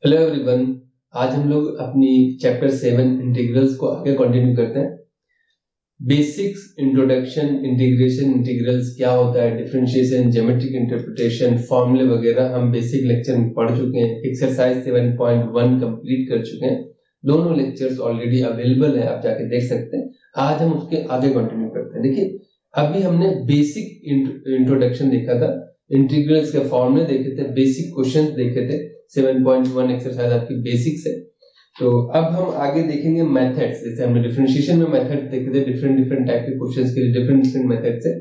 Hello everyone. आज हम लोग अपनी चैप्टर 7 इंटीग्रल्स को आगे कंटिन्यू करते हैं। बेसिक्स, इंट्रोडक्शन, इंटीग्रेशन, इंटीग्रल्स क्या होता है, डिफरेंशिएशन, ज्योमेट्रिक इंटरप्रिटेशन, फॉर्मूले वगैरह हम बेसिक लेक्चर में पढ़ चुके हैं। एक्सरसाइज 7.1 कंप्लीट कर चुके हैं। दोनों लेक्चर्स ऑलरेडी अवेलेबल है, आप जाके देख सकते हैं। आज हम उसके आगे कंटिन्यू करते हैं। देखिए, अभी हमने बेसिक इंट्रोडक्शन देखा था, इंटीग्रल्स के फॉर्मूले देखे थे, बेसिक क्वेश्चंस देखे थे। 7.1 एक्सरसाइज आपकी बेसिक्स है। तो अब हम आगे देखेंगे मेथड्स। जैसे हमने डिफरेंशिएशन में मेथड्स देखे थे, डिफरेंट टाइप के क्वेश्चंस के लिए डिफरेंट मेथड्स है।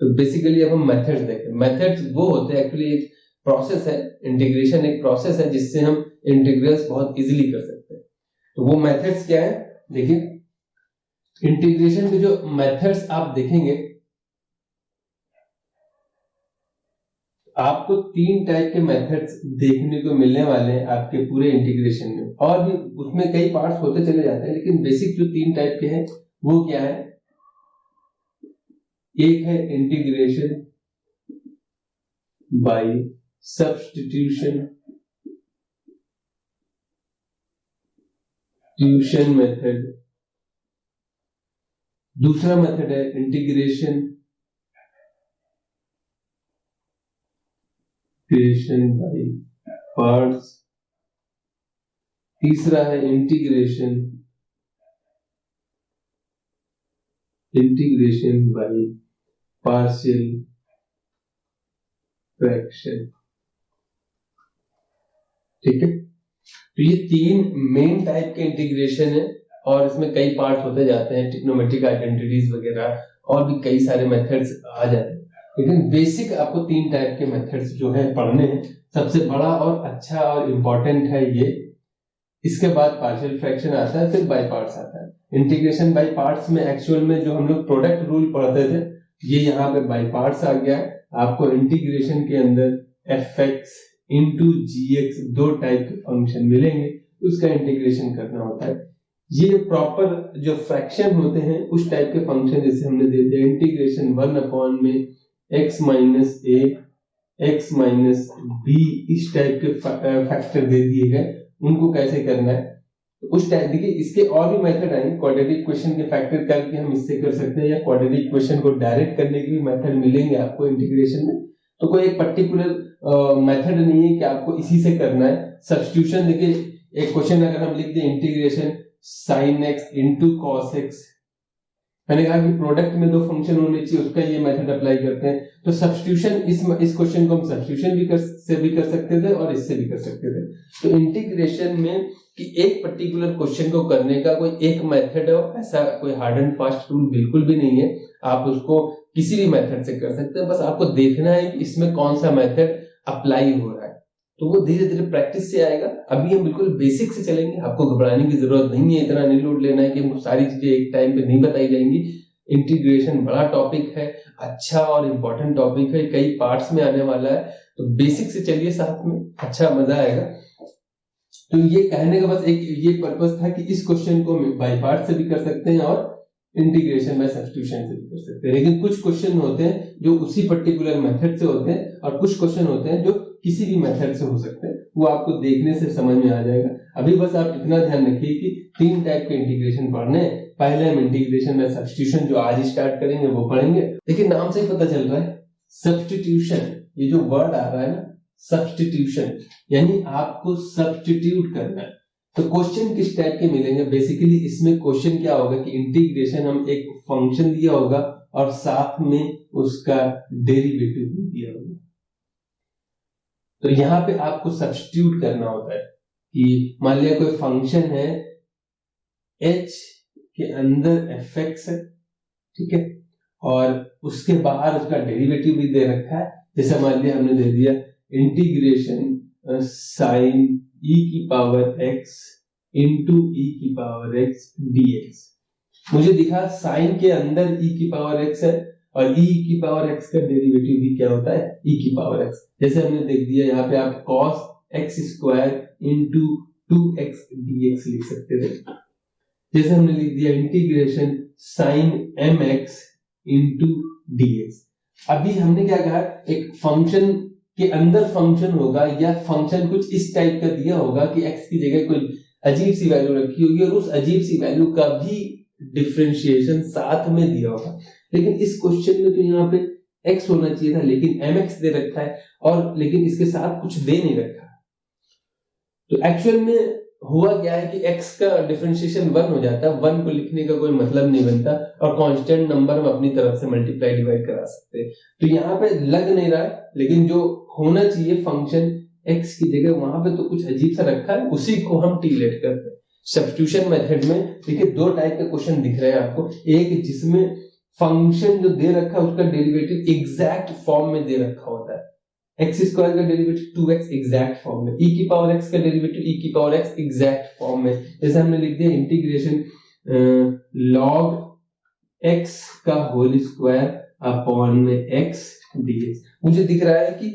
तो बेसिकली अब हम मेथड्स देखें। मेथड्स वो होते हैं, एक्चुअली एक प्रोसेस है, इंटीग्रेशन एक प्रोसेस है जिससे हम इंटीग्रल्स बहुत इजीली कर सकते हैं। तो वो मेथड्स क्या है, देखिए इंटीग्रेशन के जो मेथड्स आप देखेंगे, आपको 3 टाइप के मेथड्स देखने को मिलने वाले हैं आपके पूरे इंटीग्रेशन में। और भी उसमें कई पार्ट्स होते चले जाते हैं, लेकिन बेसिक जो 3 टाइप के हैं वो क्या है। एक है इंटीग्रेशन बाय सब्स्टिट्यूशन मेथड। दूसरा मेथड है इंटीग्रेशन बाय पार्ट्स। तीसरा है इंटीग्रेशन बाय पार्शियल फ्रैक्शन। ठीक है, तो ये 3 मेन टाइप के इंटीग्रेशन है और इसमें कई पार्ट होते जाते हैं, ट्रिग्नोमेट्रिक आइडेंटिटीज वगैरह और भी कई सारे मेथड्स आ जाते हैं। लेकिन बेसिक आपको 3 टाइप के मेथड्स जो है पढ़ने हैं। सबसे बड़ा और अच्छा और इंपॉर्टेंट है ये। इसके बाद पार्शियल फ्रैक्शन आता है, फिर बाय पार्ट्स आता है। इंटीग्रेशन बाय पार्ट्स में एक्चुअल में जो हम लोग प्रोडक्ट रूल पढ़ते थे, ये यहाँ पे बाय पार्ट्स आ गया है। आपको इंटीग्रेशन के अंदर fx into gx 2 टाइप के फंक्शन मिलेंगे, उसका इंटीग्रेशन करना होता है। ये प्रॉपर जो फ्रैक्शन होते हैं उस टाइप के फंक्शन, जैसे हमने दे दिया इंटीग्रेशन 1 में x minus a x minus b, इस टाइप के फैक्टर दे दिए गए, उनको कैसे करना है तो उस टाइप। देखिए, इसके और भी मेथड आएंगे। क्वाड्रेटिक इक्वेशन के फैक्टर करके हम इससे कर सकते हैं, या क्वाड्रेटिक इक्वेशन को डायरेक्ट करने के भी मेथड मिलेंगे आपको इंटीग्रेशन में। तो कोई एक पर्टिकुलर मेथड नहीं है कि आपको इसी से करना है। सब्स्टिट्यूशन, देखिए एक क्वेश्चन अगर हम लिख दें integration sin x into cos x, मैंने कहा कि प्रोडक्ट में 2 फंक्शन होने चाहिए, उसका ये मेथड अप्लाई करते हैं। तो सब्स्टिट्यूशन, इस क्वेश्चन को हम सब्स्टिट्यूशन भी कर सकते थे और इससे भी कर सकते थे। तो इंटीग्रेशन में कि एक पर्टिकुलर क्वेश्चन को करने का कोई एक मेथड है, ऐसा कोई हार्ड एंड फास्ट रूल बिल्कुल भी नहीं है। आप उसको किसी भी मेथड से कर सकते हैं, बस आपको देखना है कि इसमें कौन सा मेथड अप्लाई हो रहा है। तो वो धीरे धीरे प्रैक्टिस से आएगा। अभी हम बिल्कुल बेसिक से चलेंगे, आपको घबराने की जरूरत नहीं है, इतना नहीं लोड लेना है कि सारी चीजें एक टाइम पे नहीं बताई जाएंगी। इंटीग्रेशन बड़ा टॉपिक है, अच्छा और इम्पोर्टेंट टॉपिक है, कई पार्ट्स में आने वाला है। तो बेसिक से चलिए साथ में, अच्छा मजा आएगा। तो ये कहने का बस एक ये पर्पस था कि इस क्वेश्चन को बाय पार्ट से भी कर सकते हैं और इंटीग्रेशन बाय सब्स्टिट्यूशन से भी कर सकते हैं। लेकिन कुछ क्वेश्चन होते हैं जो उसी पर्टिकुलर मेथड से होते हैं, और कुछ क्वेश्चन होते हैं जो किसी भी मेथड से हो सकते हैं। वो आपको देखने से समझ में आ जाएगा। अभी बस आप इतना ध्यान रखिए कि 3 टाइप के इंटीग्रेशन पढ़ने हैं। पहले हम इंटीग्रेशन बाय सब्स्टिट्यूशन जो आज स्टार्ट करेंगे वो पढ़ेंगे। देखिए, नाम से ही पता चल रहा है सब्स्टिट्यूशन, ये जो वर्ड आ रहा है ना सब्स्टिट्यूशन, यानी आपको सब्स्टिट्यूट करना है। तो क्वेश्चन किस टाइप के मिलेंगे, बेसिकली इसमें क्वेश्चन क्या होगा कि इंटीग्रेशन, हम एक फंक्शन दिया होगा और साथ में उसका डेरिवेटिव भी दिया होगा। तो यहाँ पे आपको सब्स्टिट्यूट करना होता है कि मान लिया कोई फंक्शन है h के अंदर fx है, ठीक है, और उसके बाहर उसका डेरिवेटिव भी दे रखा है। जैसे मान लिया हमने दे दिया इंटीग्रेशन sin e की पावर x इंटू e की पावर x dx। मुझे दिखा साइन के अंदर e की पावर x है और e की पावर x का डेरिवेटिव भी क्या होता है, e की पावर x। जैसे हमने देख दिया यहाँ पे आप cos x square into 2x dx लिख सकते थे। जैसे हमने लिख दिया integration sin mx into dx। अभी हमने क्या कहा, एक फंक्शन के अंदर फंक्शन होगा या फंक्शन कुछ इस टाइप का दिया होगा कि x की जगह कोई अजीब सी वैल्यू रखी होगी और उस अजीब सी वैल्यू का भी डिफरेंशिएशन साथ में दिया होगा। लेकिन इस क्वेश्चन में तो यहाँ पे x होना चाहिए था, लेकिन mx दे रखा है और लेकिन इसके साथ कुछ दे नहीं रखा। तो एक्चुअल में हुआ क्या है कि x का डिफरेंशिएशन 1 हो जाता है, 1 को लिखने का कोई मतलब नहीं बनता और कांस्टेंट नंबर हम अपनी तरफ से मल्टीप्लाई डिवाइड करा सकते हैं। तो यहाँ पे लग नहीं रहा है, लेकिन जो होना चाहिए फंक्शन x की जगह वहां पे तो कुछ अजीब सा रखा है, उसी को हम टी लेट करते हैं। सब्स्टिट्यूशन मेथड में देखिए दो टाइप के क्वेश्चन दिख रहे हैं आपको, एक जिसमें फंक्शन जो दे रखा है उसका डेरिवेटिव एग्जैक्ट फॉर्म में दे रखा होता है, एक्स स्क्वायर का डेरिवेटिव 2x एग्जैक्ट फॉर्म में, e की पावर x का डेरिवेटिव e की पावर x एग्जैक्ट फॉर्म में। जैसे हमने लिख दिया इंटीग्रेशन log x का होल स्क्वायर अपॉन में x dx। मुझे दिख रहा है कि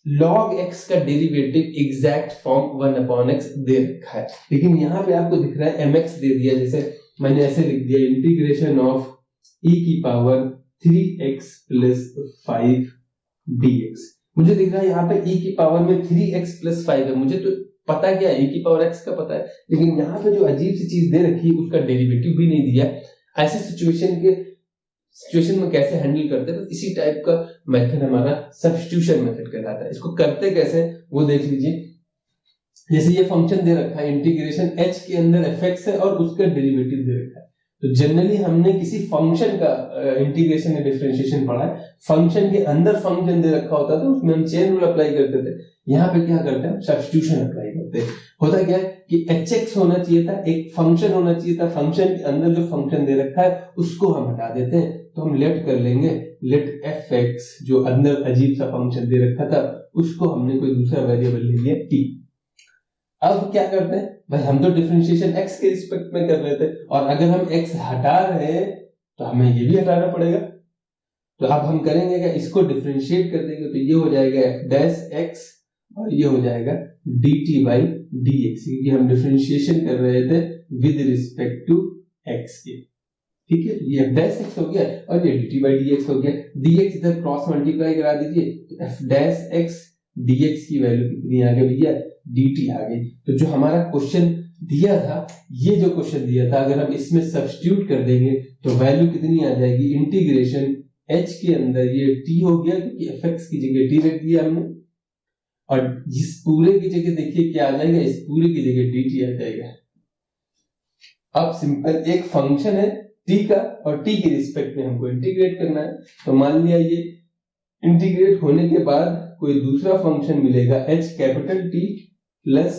log x का derivative exact form 1 upon x दे रखा है, लेकिन यहाँ पे आपको दिख रहा है mx दे दिया। जैसे मैंने ऐसे लिख दिया इंटीग्रेशन ऑफ e की पावर 3x प्लस 5 dx। मुझे दिख रहा है यहाँ पे e की पावर में 3x प्लस 5 है, मुझे तो पता क्या है e की पावर x का पता है, लेकिन यहाँ पे जो अजीब सी चीज दे रखी है उसका डेरिवेटिव भी नहीं दिया। ऐसे सिचुएशन में कैसे हैंडल करते हैं, तो इसी टाइप का मेथड हमारा सब्स्टिट्यूशन मेथड कहलाता है। इसको करते कैसे वो देख लीजिए। जैसे ये फंक्शन दे रखा है इंटीग्रेशन h के अंदर fx है और उसका डेरिवेटिव दे रखा है, तो जनरली हमने किसी फंक्शन का इंटीग्रेशन या डिफरेंशिएशन पढ़ा है, फंक्शन के अंदर फंक्शन दे रखा होता था उसमें हम चेन रूल अप्लाई करते थे। यहाँ पे क्या करते हैं, सब्स्टिट्यूशन अप्लाई करते हैं। होता क्या है कि hx होना चाहिए था, एक फंक्शन होना चाहिए था, फंक्शन के अंदर जो फंक्शन दे रखा है उसको हम हटा देते हैं, तो हम लेट कर लेंगे लेट fx, जो अंदर अजीब सा फंक्शन दे रखा था उसको हमने कोई दूसरा वेरिएबल ले लिया t। अब क्या करते हैं भाई, हम तो डिफरेंशिएशन x के रिस्पेक्ट में कर रहे थे और अगर हम x हटा रहे हैं तो हमें ये भी हटाना पड़ेगा। तो अब हम करेंगे क्या, इसको डिफरेंशिएट कर देंगे तो ये हो जाएगा f डैश x और ये हो जाएगा dt बाई dx, क्योंकि हम डिफरेंशिएशन कर रहे थे विद रिस्पेक्ट टू x के। ठीक है, ये f डैश x हो गया और ये dt बाई dx हो गया। dx इधर क्रॉस मल्टीप्लाई करा दीजिए तो f डैश x dx की वैल्यू कितनी आ गई भैया, dt आ गई। तो जो हमारा क्वेश्चन दिया था, ये जो क्वेश्चन दिया था अगर हम इसमें सब्स्टिट्यूट कर देंगे तो वैल्यू कितनी आ जाएगी, इंटीग्रेशन h के अंदर ये t हो गया क्योंकि fx की जगह t रख दिया हमने, और इस पूरे की जगह देखिए क्या आ जाएगा, इस पूरे की जगह dt आ जाएगा। अब सिंपल एक फंक्शन है t का और t के रिस्पेक्ट में हमको इंटीग्रेट करना है, तो मान लिया ये इंटीग्रेट होने के बाद कोई दूसरा फंक्शन मिलेगा h capital T plus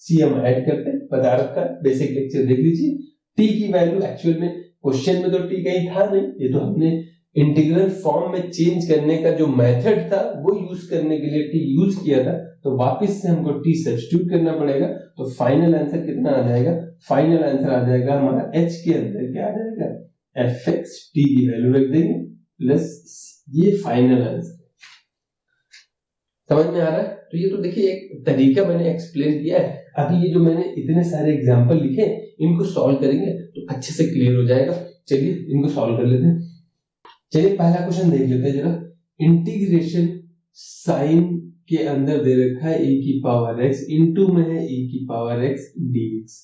c हम ऐड करते हैं, बता रखा है, बेसिक लेक्चर देख लीजिए। t की वैल्यू एक्चुअल में क्वेश्चन में तो t कहीं था नहीं, ये तो हमने इंटीग्रल फॉर्म में चेंज करने का जो मेथड था वो यूज करने के लिए t यूज किया था, तो वापस से हमको t सब्स्टिट्यूट करना पड़ेगा। तो फाइनल आंसर कितना आ जाएगा, फाइनल आंसर आ जाएगा हमारा h के अंदर क्या आ जाएगा, fx, t की वैल्यू रख देंगे प्लस ये फाइनल आंसर। समझ में आ रहा है? तो ये तो देखिए एक तरीका मैंने एक्सप्लेन किया है। अभी ये जो मैंने इतने सारे एग्जांपल लिखे इनको सॉल्व करेंगे तो अच्छे से क्लियर हो जाएगा। चलिए इनको सॉल्व कर लेते हैं। चलिए पहला क्वेश्चन देख लेते हैं जरा। इंटीग्रेशन साइन के अंदर दे रखा है e की पावर x, इनटू में है e की पावर x dx।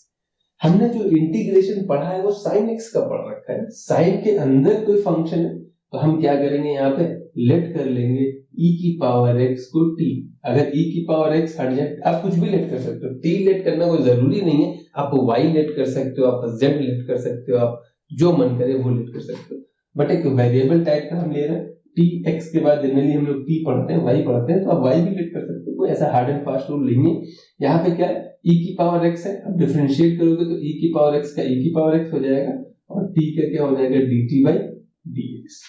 हमने जो इंटीग्रेशन पढ़ा है वो साइन x का पढ़ रखा है, साइन के अंदर कोई फंक्शन है तो हम क्या करेंगे, यहाँ पे लेट कर लेंगे e की पावर x को t। अगर e की पावर x हट जाए, आप कुछ भी लेट कर सकते हो, t लेट करना कोई जरूरी नहीं है, आप y लेट कर सकते हो, आप z लेट कर सकते हो, आप जो मन करे वो लेट कर सकते हो। बट एक वेरिएबल टाइप का हम ले रहे हैं, t x के बाद जनरली हम लोग t पढ़ते हैं, y पढ़ते हैं, तो आप y भी लेट कर सकते हो, कोई ऐसा हार्ड एंड फास्ट रूल नहीं है। यहाँ पे क्या है, e की पावर x है, अब डिफरेंशिएट करोगे तो e की पावर x का e की पावर x हो जाएगा और t का क्या हो जाएगा, dt बाई dx।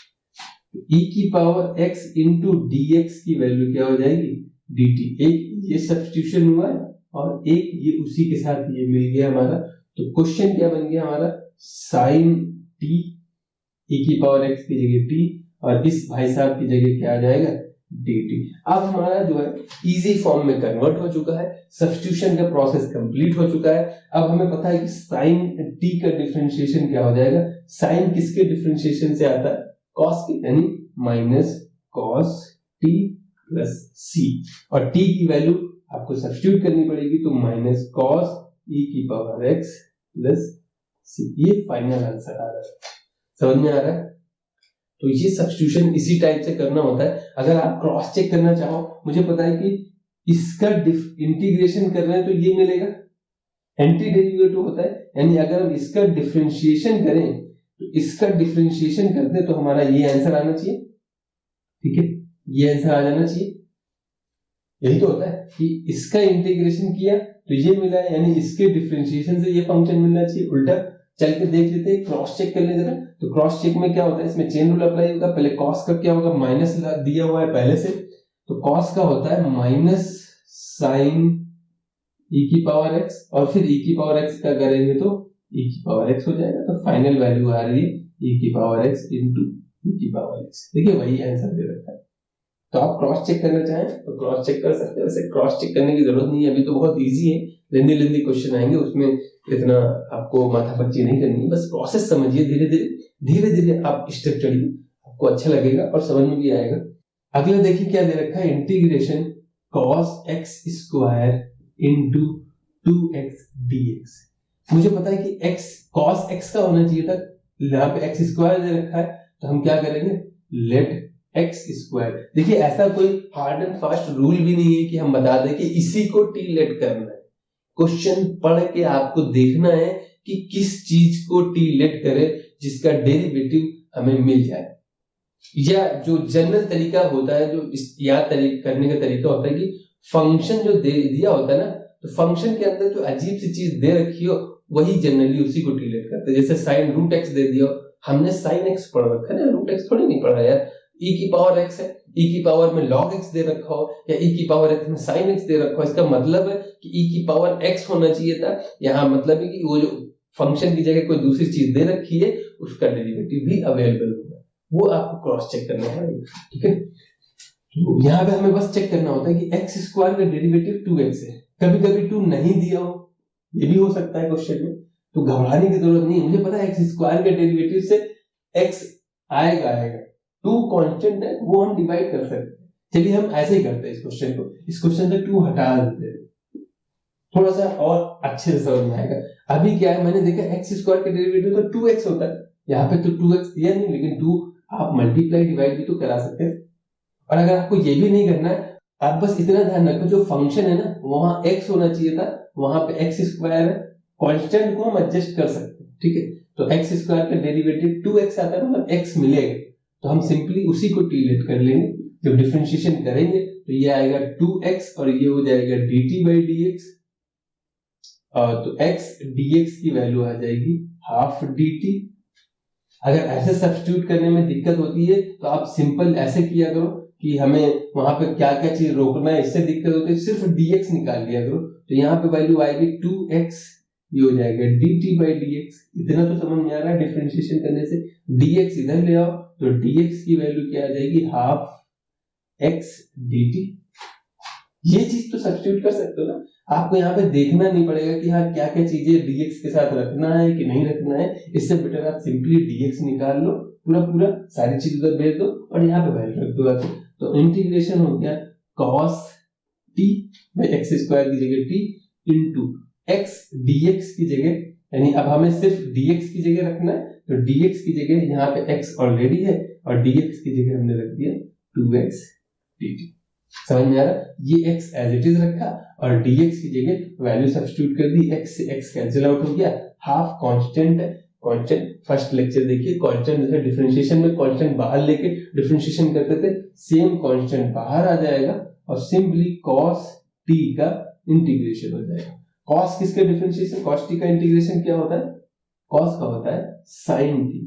e की पावर x इंटू dx की वैल्यू क्या हो जाएगी, dt। एक ये सब्स्टिट्यूशन हुआ है और एक ये उसी के साथ ये मिल गया हमारा। तो क्वेश्चन क्या बन गया हमारा, साइन t e की पावर x की जगह t और इस भाई साहब की जगह क्या आ जाएगा, dt। अब हमारा जो है इजी फॉर्म में कन्वर्ट हो चुका है, सब्स्टिट्यूशन का प्रोसेस कंप्लीट हो चुका है। अब हमें पता है कि साइन t का डिफरेंशिएशन क्या हो जाएगा, साइन किसके डिफरेंशिएशन से आता है, कॉस के, यानी माइनस कॉस t प्लस सी, और टी की वैल्यू आपको सब्स्टिट्यूट करनी पड़ेगी, तो माइनस कॉस ई की पावर एक्स प्लस सी। ये फाइनल आंसर आ रहा है, समझ में आ रहा है? तो ये सब्स्टिट्यूशन इसी टाइप से करना होता है। अगर आप क्रॉस चेक करना चाहो, मुझे पता है कि इसका इंटीग्रेशन कर रहे हैं तो ये मिलेगा, एंटी डेरिवेटिव होता है, यानी अगर हम इसका डिफरेंशिएशन करें तो इसका डिफरेंशिएशन करते हैं तो हमारा ये आंसर आना चाहिए, ठीक है, ये आंसर आ जाना चाहिए। यही तो होता है कि इसका इंटीग्रेशन किया तो ये मिला है, यानी इसके डिफरेंशिएशन से ये फंक्शन मिलना चाहिए। उल्टा चल के देख लेते हैं, क्रॉस चेक कर लेते हैं। तो क्रॉस चेक में क्या होता है, इसमें चेन रूल अप्लाई होगा। पहले कॉस का क्या होगा, माइनस दिया हुआ है पहले से, तो कॉस का होता है माइनस साइन ई की पावर एक्स, और फिर ई की पावर एक्स का करेंगे तो ई की पावर एक्स हो जाएगा। तो फाइनल वैल्यू आ रही है ई की पावर एक्स इंटू ई की पावर एक्स। देखिए वही आंसर दे रखा है। तो आप क्रॉस चेक करना चाहें तो क्रॉस चेक कर सकते हैं, वैसे क्रॉस चेक करने की जरूरत नहीं है, अभी तो बहुत इजी है। लेंदी क्वेश्चन आएंगे, उसमें इतना आपको माथापच्ची नहीं करनी है, बस प्रोसेस समझिए, धीरे धीरे आप स्टेप चढ़िए, आपको अच्छा लगेगा और समझ में भी आएगा। अगला देखिए क्या दे रखा है, integration cos x square into 2x dx। मुझे पता है कि x cos x का होना चाहिए था, यहाँ पे x स्क्वायर दे रखा है, तो हम क्या करेंगे, लेट x स्क्वायर। देखिए ऐसा कोई हार्ड एंड फास्ट रूल भी नहीं है कि हम बता दें कि इसी को t लेट करना है। क्वेश्चन पढ़ के आपको देखना है कि किस चीज को t लेट करे जिसका डेरिवेटिव हमें मिल जाए। या जो जनरल तरीका होता है, जो याद करने का तरीका होता है कि फंक्शन जो दिया होता है ना, तो फंक्शन के अंदर जो अजीब सी चीज दे रखी हो वही जनरली उसी को टी-लेट करते हैं। जैसे साइन रूट एक्स दे दिया, हमने साइन एक्स पढ़ रखा है ना, रूट एक्स थोड़ी नहीं पढ़ा यार। ई की पावर एक्स है, ई की पावर में लॉग एक्स दे रखा हो, या ई की पावर एक्स में साइन एक्स दे रखा हो, इसका मतलब है कि ई की पावर एक्स होना चाहिए था। यहाँ मतलब है कि वो जो फंक्शन की जगह कोई दूसरी चीज दे रखी है उसका डेरिवेटिव भी अवेलेबल होगा, वो आपको क्रॉस चेक करना पड़ेगा, ठीक है। तो यहाँ पे हमें बस चेक करना होता है कि एक्स स्क्वायर का डेरिवेटिव 2x है। कभी कभी 2 नहीं दिया हो, ये भी हो सकता है क्वेश्चन में, तो घबराने की जरूरत नहीं है। मुझे पता है एक्स स्क्वायर के डेरिवेटिव से x आएगा, 2 कांस्टेंट है, वो हम डिवाइड कर सकते हैं। चलिए हम ऐसे ही करते हैं इस क्वेश्चन को, इस क्वेश्चन से 2 हटा देते हैं, थोड़ा सा और अच्छे से समझ में आएगा। अभी क्या है, मैंने देखा एक्स स्क्वायर का डेरिवेटिव तो 2x होता है, यहाँ पे तो 2x दिया नहीं, लेकिन 2 आप मल्टीप्लाई डिवाइड भी तो करा सकते हैं। और अगर आपको ये भी नहीं करना है, आप बस इतना ध्यान रखो जो फंक्शन है ना वहां x होना चाहिए था, वहां पे एक्स स्क्वायर है, कांस्टेंट को हम एडजस्ट कर सकते हैं, ठीक है। तो एक्स स्क्वायर का डेरिवेटिव 2x आता है, मतलब x मिलेगा, तो हम सिंपली उसी को टी-लेट कर लेंगे। जब डिफरेंशिएशन करेंगे तो ये आएगा 2x और ये हो जाएगा dt बाई dx, तो x dx की वैल्यू आ जाएगी हाफ dt। अगर ऐसे सब्स्टिट्यूट करने में दिक्कत होती है तो आप सिंपल ऐसे किया करो कि हमें वहां पे क्या क्या चीज रोकना है, इससे दिक्कत होती है सिर्फ dx निकाल लिया करो, तो यहाँ पे वैल्यू आएगी 2x, ये हो जाएगा dt बाई dx। इतना तो समझ में आ रहा है, डिफरेंशिएशन करने से dx इधर ले आओ तो dx की वैल्यू क्या आ जाएगी, हाफ x dt। ये चीज तो सब्स्टिट्यूट कर सकते हो ना, आपको यहाँ पे देखना नहीं पड़ेगा कि हाँ क्या क्या चीजें dx के साथ रखना है कि नहीं रखना है। इससे बेटर आप सिंपली dx निकाल लो, पूरा सारी चीज उधर भेज दो और यहाँ पे वैल्यू रख दो। तो इंटीग्रेशन हो गया cos t by x square की जगह t इंटू x dx की जगह, यानी अब हमें सिर्फ dx की जगह रखना है, तो dx की जगह यहाँ पे x ऑलरेडी है और dx की जगह हमने रख दिया 2x dt। समझ में आ रहा, ये x एज इट इज रखा और dx की जगह वैल्यू सब्स्टिट्यूट कर दी, x से x कैंसिल आउट हो गया, हाफ कांस्टेंट है, कांस्टेंट फर्स्ट लेक्चर देखिए, कांस्टेंट जैसे डिफरेंशिएशन में कांस्टेंट बाहर लेके डिफरेंशिएशन करते थे, सेम कांस्टेंट बाहर आ जाएगा और सिंपली cos t का इंटीग्रेशन हो जाएगा। cos किसके डिफरेंशिएशन, cos t का इंटीग्रेशन क्या होता है, cos का होता है sin t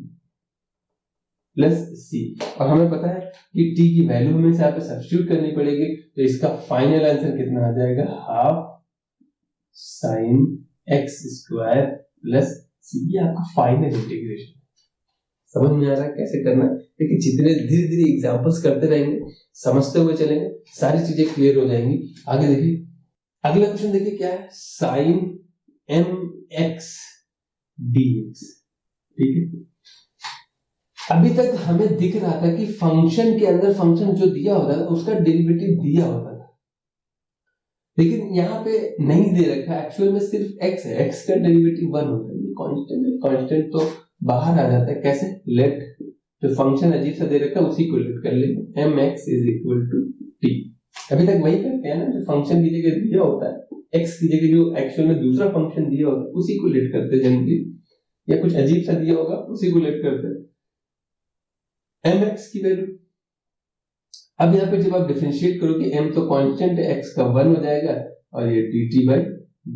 प्लस c, और हमें पता है कि t की वैल्यू हमें यहाँ पे सब्स्टिट्यूट करनी पड़ेगी, तो इसका फाइनल आंसर कितना आ जाएगा, half sin x square plus c। ये आपका फाइनल इंटीग्रेशन। समझ में आ रहा है कैसे करना है? देखिए जितने धीरे धीरे एग्जांपल्स करते रहेंगे, समझते हुए चलेंगे, सारी चीजें क्लियर हो जाएंगी। आगे देखिए, अगला क्वेश्चन देखिए क्या है, sin mx dx, ठीक है। अभी तक हमें दिख रहा था कि फंक्शन के अंदर फंक्शन जो दिया होता था उसका डेरिवेटिव दिया होता था, लेकिन यहाँ पे नहीं दे रखा। एक्चुअल में सिर्फ x है, x का डेरिवेटिव 1 होता है। ये कांस्टेंट है, कांस्टेंट तो बाहर आ जाता है। कैसे? लेट जो फंक्शन अजीब सा दे रखा है उसी को लेट कर लेंगे, mx is equal to t। अभी तक वही करते हैं ना, जो फंक्शन की जगह दिया होता है x की जगह जो एक्चुअल में दूसरा फंक्शन दिया होता है उसी को लेट करते हैं जनरली, या कुछ अजीब सा दिया होगा उसी को लेट करते हैं। mx की वैल्यू अब यहाँ पे जब आप डिफरेंशिएट करोगे m तो कांस्टेंट है, x का 1 हो जाएगा और ये dt by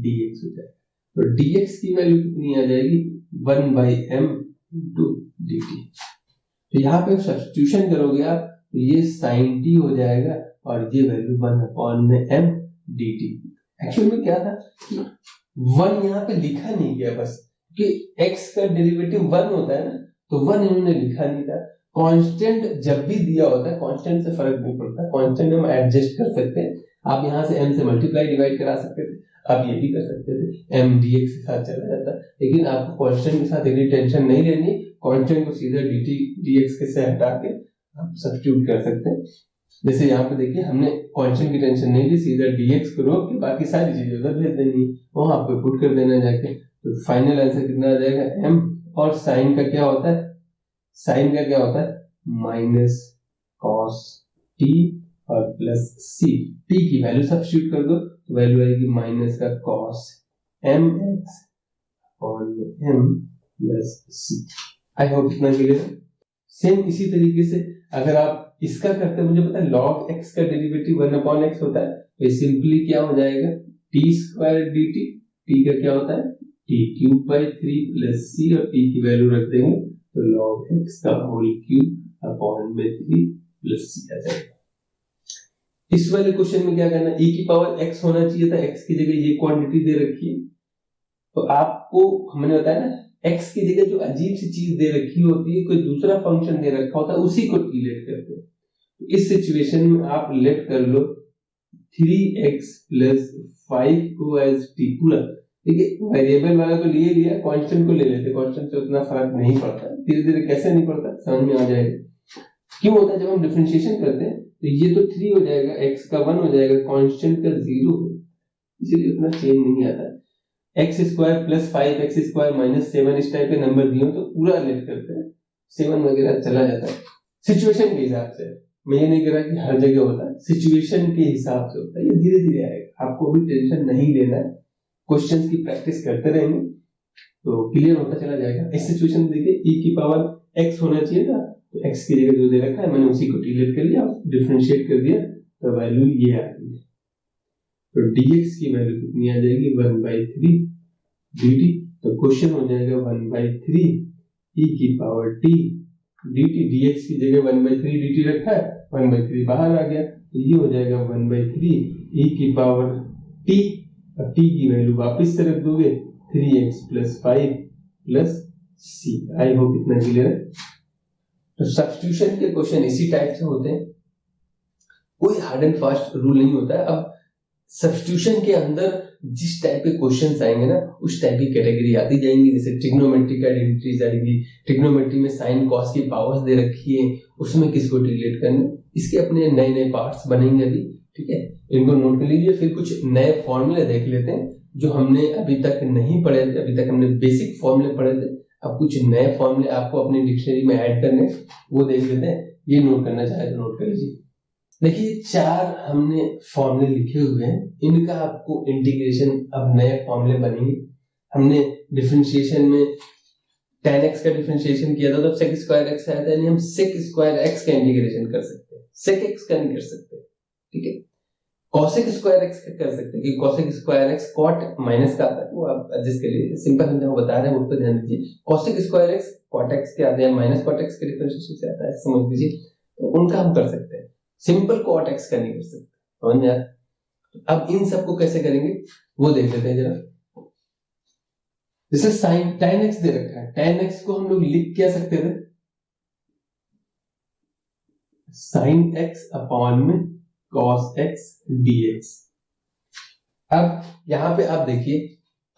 dx हो जाएगा। तो dx की वैल्यू कितनी आ जाएगी? 1 by m into dt। तो यहाँ पे सब्स्टिट्यूशन करोगे आप तो ये sin t हो जाएगा और ये वैल्यू 1 अपॉन में m dt। एक्चुअल में क्या था कि 1 यहाँ पे लिखा नहीं गया, बस कि x का डेरिवेटिव 1 होता है ना, तो 1 इन्होंने लिखा नहीं था। कांस्टेंट जब भी दिया होता है, कांस्टेंट से फर्क नहीं पड़ता, कांस्टेंट हम एडजस्ट कर सकते हैं। आप यहाँ से m से मल्टीप्लाई डिवाइड करा सकते थे, आप ये भी कर सकते थे, m dx के साथ चला जाता। लेकिन आपको कांस्टेंट के साथ इतनी टेंशन नहीं लेनी, कांस्टेंट को सीधा dt dx के से हटा के आप सब्स्टिट्यूट कर सकते हैं। जैसे यहाँ पे देखिए हमने कांस्टेंट की टेंशन नहीं ली, सीधा dx को रोक के बाकी सारी चीजें उधर भेज देनी, वहां पे पुट कर देना जाके। तो फाइनल आंसर कितना आ जाएगा? m। और साइन का क्या होता है? साइन का क्या होता है? माइनस कॉस टी और प्लस सी। टी की वैल्यू सब्स्टिट्यूट कर दो तो वैल्यू आएगी माइनस का cos M X upon M plus C. I hope इतना क्लियर है। सेम इसी तरीके से अगर आप इसका करते, मुझे पता है log x का डेरिवेटिव 1 अपॉन x होता है, तो सिंपली क्या हो जाएगा? t square dt। t का क्या होता है? t क्यूब बाई 3 प्लस सी, और t की वैल्यू रख देंगे तो log x का होल क्यूब अपॉन में 3 प्लस सी आ जाएगा। इस वाले क्वेश्चन में क्या करना है? e की पावर x होना चाहिए था, x की जगह ये क्वांटिटी दे रखी है। तो आपको हमने बताया ना, x की जगह जो अजीब सी चीज दे रखी होती है, कोई दूसरा फंक्शन दे रखा होता है, उसी को t लेट करते हैं। तो इस सिचुएशन में आप लेट कर लो 3x प्लस 5 को एज t पूरा। देखिए वेरिएबल वाला तो लिए लिया, कांस्टेंट को ले लेते, कांस्टेंट से उतना फर्क नहीं पड़ता। धीरे धीरे कैसे नहीं पड़ता समझ में आ जाएगा। क्यों होता है? जब हम डिफरेंशिएशन करते हैं तो ये तो 3 हो जाएगा, x का 1 हो जाएगा, कांस्टेंट का 0 है, इसलिए उतना चेंज नहीं आता है। x square plus 5x square minus 7 इस टाइप के नंबर दिए हो तो पूरा लेट करते हैं, 7 वगैरह चला जाता है सिचुएशन के हिसाब से। मैं ये नहीं कह रहा कि हर जगह होता है, सिचुएशन के हिसाब से होता है, ये धीरे धीरे आएगा, आपको भी टेंशन नहीं लेना है। क्वेश्चंस की प्रैक्टिस करते रहेंगे तो क्लियर होता चला जाएगा। इस सिचुएशन में देखिए e की पावर x होना चाहिए था, तो x की जगह जो दे रखा है मैंने उसी को t लेट कर लिया, डिफरेंशिएट कर दिया तो वैल्यू ये आ गई है। तो dx की वैल्यू कितनी आ जाएगी? 1/3 dt। तो क्वेश्चन हो जाएगा 1/3 e की पावर t dt। dx की जगह 1/3 dt रखा है, 1/3 बाहर आ गया, तो ये हो जाएगा 1/3 e की पावर t। अब t की वैल्यू वापस से रख दोगे 3x plus 5 plus c। I hope इतना क्लियर है। तो सब्स्टिट्यूशन के क्वेश्चन इसी टाइप से होते हैं, कोई हार्ड एंड फास्ट रूल नहीं होता है। अब सब्स्टिट्यूशन के अंदर जिस टाइप के क्वेश्चंस आएंगे ना, उस टाइप की कैटेगरी आती जाएंगी। जैसे ट्रिग्नोमेट्रिक आइडेंटिटीज आएगी, ट्रिग्नोमेट्री में साइन कॉस की पावर्स दे रखी है, उसमें किसको रिलेट करना, इसके अपने नए नए पार्ट्स बनेंगे अभी, ठीक है, इनको नोट कर लीजिए। फिर कुछ नए फॉर्मूले देख लेते हैं जो हमने अभी तक नहीं पढ़े थे, अभी तक हमने बेसिक फॉर्मूले पढ़े थे, अब कुछ नए फॉर्मूले आपको अपनी डिक्शनरी में ऐड करने, वो देख लेते हैं। ये नोट करना चाहे तो नोट कर लीजिए। देखिए 4 हमने फॉर्मूले लिखे हुए हैं, इनका आपको इंटीग्रेशन, अब नए फॉर्मूले बनेंगे। हमने डिफरेंशिएशन में tan x का डिफरेंशिएशन किया था, तब sec स्क्वायर x आया था, यानी हम sec स्क्वायर x का इंटीग्रेशन कर सकते हैं, sec x का नहीं कर सकते, ठीक है। cosec स्क्वायर x का कर सकते हैं, कि cosec square x cot minus का आता है, वो आप एडजस्ट कर लीजिए, सिंपल हम जो बता रहे हैं उस पर ध्यान दीजिए। cosec square x cot x के आते हैं, माइनस cot x के डिफरेंशिएशन से आता है, समझ लीजिए, तो उनका हम कर सकते हैं। सिंपल cot x का नहीं कर सकते, समझ में आया? अब इन सबको कैसे करेंगे वो देख लेते हैं जरा। जैसे sin tan x दे रखा है, tan x को हम लोग लिख क्या सकते थे? sin x अपॉन में cos x dx। अब यहां पे आप देखिए,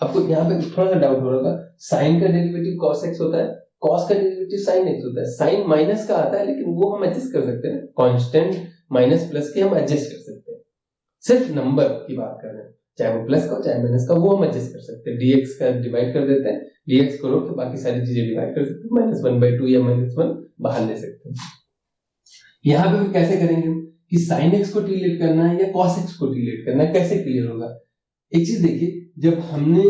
आपको यहां पे थोड़ा सा डाउट हो रहा होगा, sin का डेरिवेटिव cos x होता है, कॉस का डेरिवेटिव साइन एक्स होता है, साइन माइनस का आता है लेकिन वो हम एडजस्ट कर सकते हैं, कांस्टेंट माइनस प्लस के हम एडजस्ट कर सकते हैं, सिर्फ नंबर की बात कर रहे हैं, चाहे वो प्लस का चाहे माइनस का, वो हम एडजस्ट कर सकते हैं, dx का डिवाइड कर देते हैं, dx को रोक के बाकी सारी चीजें डिवाइड कर सकते हैं, -1/2 या -1 बाहर ले सकते हैं। यहाँ पे हम कैसे करेंगे कि sin x को t लेट करना है या cos x को t लेट करना है, कैसे क्लियर होगा? एक चीज देखिए, जब हमने,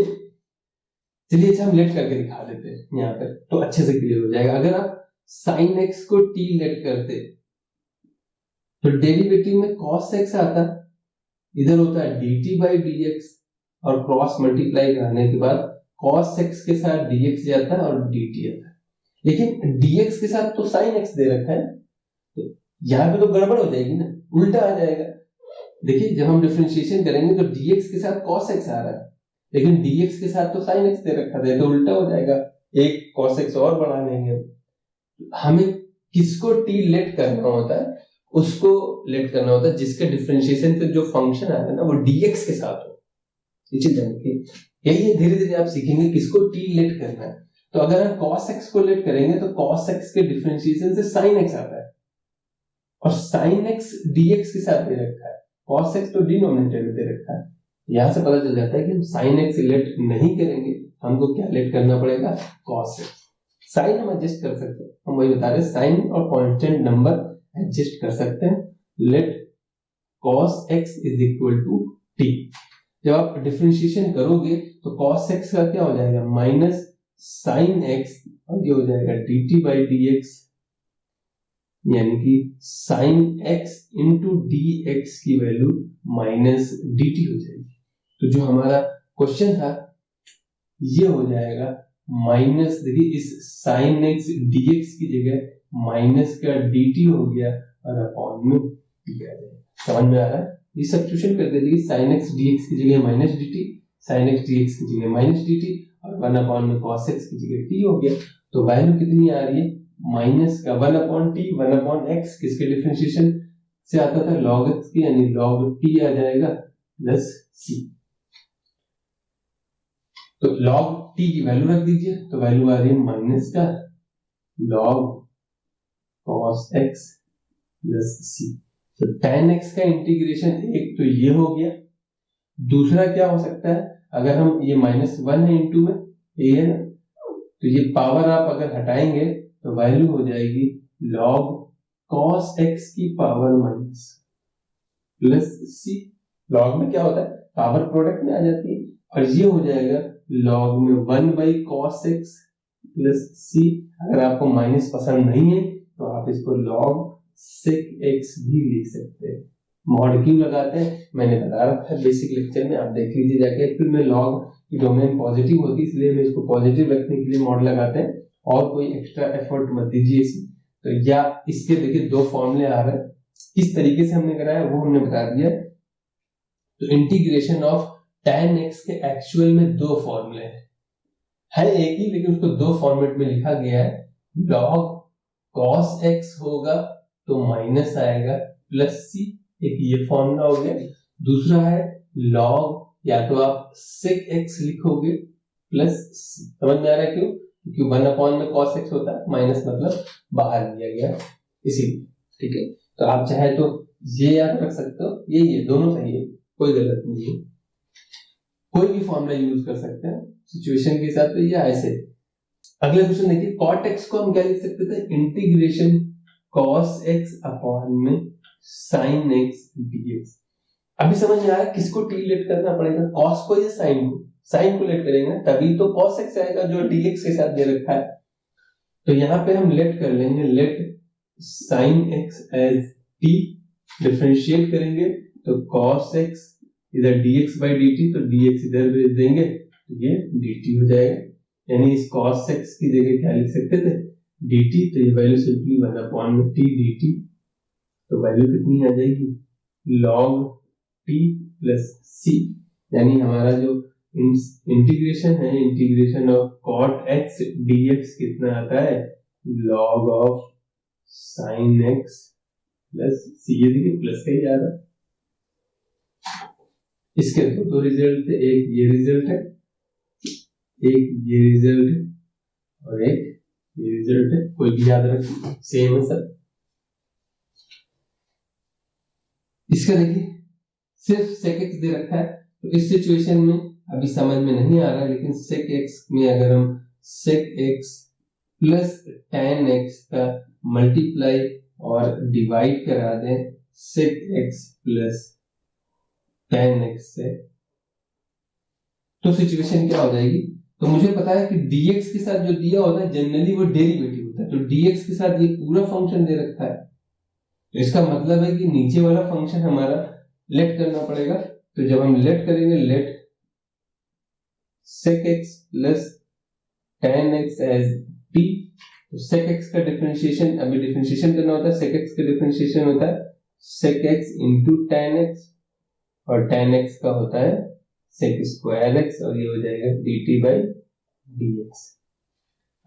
चलिए इसे हम लेट करके दिखा देते हैं यहाँ पर, तो अच्छे से क्लियर हो जाएगा। अगर आप sin x को t लेट करते तो डेरिवेटिव में cos x आता, इधर होता है dt/dx और क्रॉस मल्टीप्लाई करने के बाद cos x के साथ dx जाता है और dt आता है, लेकिन dx के साथ तो sin x दे रखा है, तो यहाँ पे तो गड़बड़ हो जाएगी ना, उल्टा आ जाएगा। देखिए जब हम डिफरेंशिएशन करेंगे तो dx के साथ cos x आ रहा है, लेकिन dx के साथ तो sin x दे रखा है, तो उल्टा हो जाएगा, एक cos x और बढ़ा लेंगे। हमें किसको t लेट करना होता है, उसको लेट करना होता है जिसके डिफरेंशिएशन से जो फंक्शन आता है ना वो dx के साथ हो। यही है, धीरे धीरे आप सीखेंगे किसको t लेट करना है। तो अगर हम cos x को लेट करेंगे तो cos x के डिफरेंशिएशन से sin x आता है, और sin x dx के साथ दे रखा है, cos x तो डिनोमिनेटर में दे रखा है। यहां से पता चल जाता है कि हम sin x लेट नहीं करेंगे, हमको क्या लेट करना पड़ेगा, cos x। साइन हम एडजस्ट कर सकते हैं, हम वही बता रहे हैं, साइन और कांस्टेंट नंबर एडजस्ट कर सकते हैं। Let cos x is equal to t। जब आप डिफरेंशिएशन करोगे तो cos x का क्या हो जाएगा, माइनस sin x, और ये हो जाएगा dt/dx, यानी कि sin x इंटू dx की वैल्यू माइनस dt हो जाएगी। तो जो हमारा क्वेश्चन था ये हो जाएगा माइनस, देखिए इस sin x dx की जगह माइनस का dt हो गया और अपॉन में t आ जाएगा। समझ में आ रहा है? ये सब्स्टिट्यूशन कर देंगे, sin x dx की जगह minus dt, sin x dx की जगह माइनस dt और 1 अपॉन में cos x की जगह t हो गया। तो वैल्यू कितनी आ रही है, माइनस का 1 अपॉन t 1 अपॉन x, किसके डिफरेंशिएशन से आता था, log x की, यानी log t आ जाएगा प्लस c। तो log t की वैल्यू रख दीजिए, तो वैल्यू आ रही है माइनस का log cos x plus c। तो tan x का इंटीग्रेशन एक तो ये हो गया, दूसरा क्या हो सकता है, अगर हम ये -1 है इंटू में ये है ना, तो ये पावर आप अगर हटाएंगे तो वैल्यू हो जाएगी log cos x की power minus plus c। log में क्या होता है, पावर प्रोडक्ट में आ जाती है, और ये हो जाएगा log में 1/cos x प्लस c। अगर आपको माइनस पसंद नहीं है तो आप इसको log sec x भी लिख सकते हैं। मॉड क्यों लगाते हैं मैंने बता रखा है बेसिक लेक्चर में, आप देख लीजिए जाके। एक्चुअल में log की डोमेन पॉजिटिव होती है, इसलिए हम इसको पॉजिटिव रखने के लिए मॉड लगाते हैं, और कोई एक्स्ट्रा एफर्ट मत दीजिए इसमें। तो या इसके देखिए दो फॉर्मूले आ रहे हैं, किस तरीके से हमने कराया वो हमने बता दिया। तो इंटीग्रेशन ऑफ tan x के एक्चुअल में दो फॉर्मूले है एक ही, लेकिन उसको दो फॉर्मेट में लिखा गया है। log cos x होगा तो माइनस आएगा प्लस c, एक ये फॉर्मूला हो गया। दूसरा है log, या तो आप sec x लिखोगे प्लस c। समझ में आ रहा है क्यों, क्योंकि 1 अपॉन में cos x होता है, माइनस मतलब बाहर लिया गया इसीलिए। ठीक है, तो आप चाहे तो ये याद रख सकते हो, ये दोनों सही है, कोई गलत नहीं है, कोई भी फॉर्मूला यूज कर सकते हैं सिचुएशन के हिसाब से या ऐसे। अगला क्वेश्चन देखिए, cot x को हम क्या लिख सकते थे, इंटीग्रेशन cos x अपॉन में sin x dx। अभी समझ में आ रहा है किसको t लेट करना पड़ेगा, cos को या sin को? sin को लेट करेंगे तभी तो cos x आएगा जो dx के साथ दे रखा है। तो यहाँ पे हम लेट कर लेंगे, let sin x as t, differentiate करेंगे तो cos x इधर dx/dt, तो dx इधर भेज देंगे तो ये dt हो जाएगा, यानी इस cos x की जगह क्या लिख सकते थे, dt। तो ये वैल्यू सिंपली 1 अपॉन में t dt, तो वैल्यू कितनी आ जाएगी, log t प्लस c। यानी हमारा जो इंटीग्रेशन है, integration of cot x dx कितना आता है, log of sin x plus c। ये देखिए प्लस का ही आ रहा है। इसके दो रिजल्ट थे, एक ये रिजल्ट है, एक ये रिजल्ट है, और एक ये रिजल्ट है, कोई भी याद रखिए, सेम है सर। इसका देखिए सिर्फ sec x दे रखा है, तो इस सिचुएशन में अभी समझ में नहीं आ रहा है, लेकिन sec x में अगर हम sec x plus tan x का मल्टीप्लाई और डिवाइड करा दें sec x plus tan x से, तो सिचुएशन क्या हो जाएगी। तो मुझे पता है कि dx के साथ जो दिया होता है जनरली वो डेरिवेटिव होता है, तो dx के साथ ये पूरा फंक्शन दे रखा है, तो इसका मतलब है कि नीचे वाला फंक्शन हमारा लेट करना पड़ेगा। तो जब हम लेट करेंगे, let sec x plus tan x as t, तो sec x का डिफरेंशिएशन, अभी डिफरेंशिएशन करना होता है, sec x का डिफरेंशिएशन होता है sec x into tan x, और tan x का होता है sec स्क्वायर x, और ये हो जाएगा dt by dx।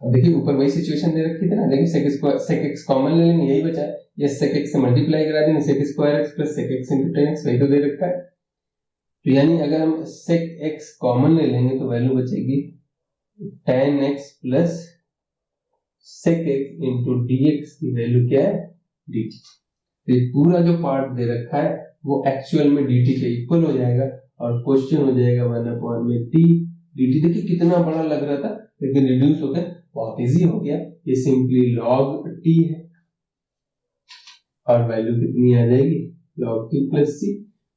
अब देखिए ऊपर वही सिचुएशन दे रखी थी ना, देखिए sec x कॉमन ले लेंगे, यही बचा है, ये sec x से मल्टीप्लाई करा देंगे sec square x plus sec x into tan x, वही तो दे रखा है। तो यानी अगर हम sec x कॉमन ले लेंगे तो वैल्यू बचेगी tan x plus sec x into dx की वैल्यू क्या है, dt। तो ये पूरा जो पार्ट दे रखा है वो एक्चुअल में dt के इक्वल हो जाएगा, और क्वेश्चन हो जाएगा 1/t dt। देखिए कितना बड़ा लग रहा था, लेकिन रिड्यूस होकर बहुत इजी हो गया, ये सिंपली log t है, और वैल्यू कितनी आ जाएगी, log t प्लस c।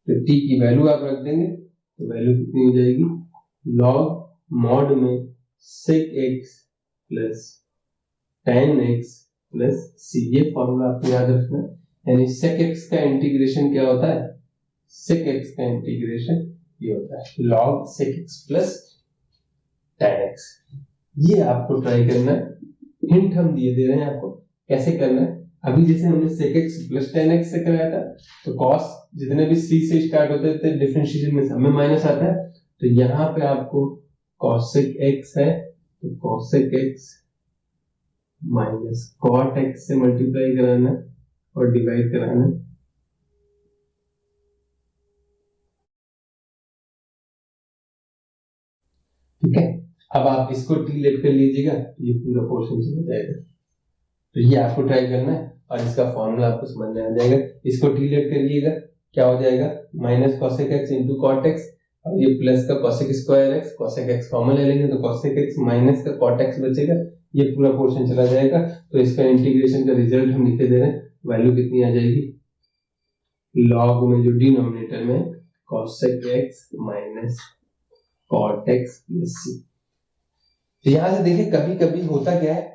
तो t की वैल्यू आप रख देंगे तो वैल्यू कितनी हो जाएगी, log मॉड में sec x plus tan x plus c। ये फॉर्मूला आपको याद रखना है, यानी sec x का इंटीग्रेशन क्या होता है, sec x का इंटीग्रेशन ये होता है log sec x plus tan x। ये आपको ट्राई करना है, हिंट हम दिए दे रहे हैं आपको कैसे करना है। अभी जैसे हमने sec x plus tan x से कराया था, तो cos जितने भी c से स्टार्ट होते थे डिफरेंशिएशन में सब में माइनस आता है, तो यहाँ पे आपको cosec x है, तो cosec x minus cot x से मल्टीप्लाई कराना और डिवाइड कराना। ठीक है, अब आप इसको t लेट कर लीजिएगा, ये पूरा पोर्शन चला जाएगा। तो ये आपको ट्राई करना है, और इसका फॉर्मूला आपको समझ में आ जाएगा। इसको t लेट करिएगा, क्या हो जाएगा, minus cosec x into cot x, और ये प्लस का cosec square x, cosec x common ले लेंगे तो cosec x माइनस का cot x बचेगा, ये पूरा पोर्शन चला जाएगा। तो इसका इंटीग्रेशन का रिजल्ट हम लिखे दे रहे हैं, वैल्यू कितनी आ जाएगी, log में जो डिनोमिनेटर में cosec x minus cot x plus c। यहां से देखिए कभी कभी होता क्या है